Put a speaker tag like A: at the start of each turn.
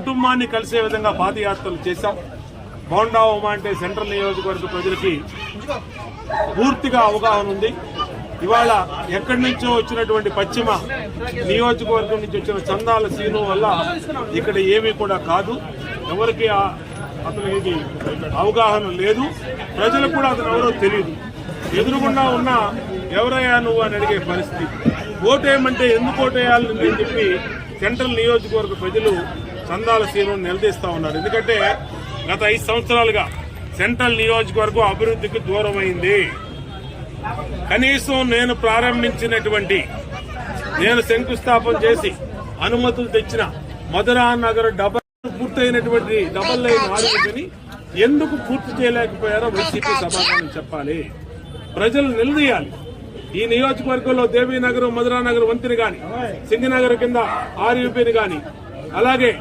A: కుటుంబాన్ని కలిసే విధంగా పాదయాత్రలు చేశాం. బోండా ఉమ అంటే సెంట్రల్ నియోజకవర్గ ప్రజలకి పూర్తిగా అవగాహన ఉంది. ఇవాళ ఎక్కడి నుంచో వచ్చినటువంటి పశ్చిమ నియోజకవర్గం నుంచి వచ్చిన చందాల సీను వల్ల ఇక్కడ ఏమీ కూడా కాదు. ఎవరికి అతనికి అవగాహన లేదు. ప్రజలకు కూడా అతను ఎవరో తెలియదు. ఎదురుగుండా ఉన్న ఎవరయ్యా నువ్వు అని అడిగే పరిస్థితి. ఓటేయమంటే ఎందుకు ఓటేయాలని అని చెప్పి సెంట్రల్ నియోజకవర్గ ప్రజలు చందాల సీను నిలదీస్తా ఉన్నారు. ఎందుకంటే గత 5 సంవత్సరాలుగా సెంట్రల్ నియోజకవర్గం అభివృద్ధికి దూరమైంది. కనీసం నేను ప్రారంభించినటువంటి, నేను శంకుస్థాపన చేసి అనుమతులు తెచ్చిన మధురా నగర్ పూర్తయినటువంటి డబల్ లైన్ ఆరోగ్యని ఎందుకు పూర్తి చేయలేకపోయారో వైసీపీ సమాధానం చెప్పాలి. ప్రజలు నిలదీయాలి. ఈ నియోజకవర్గంలో దేవీనగర్, మధురా నగర్ వంతెన గాని, సింగనగర్ కింద ఆర్యూపీని గాని, అలాగే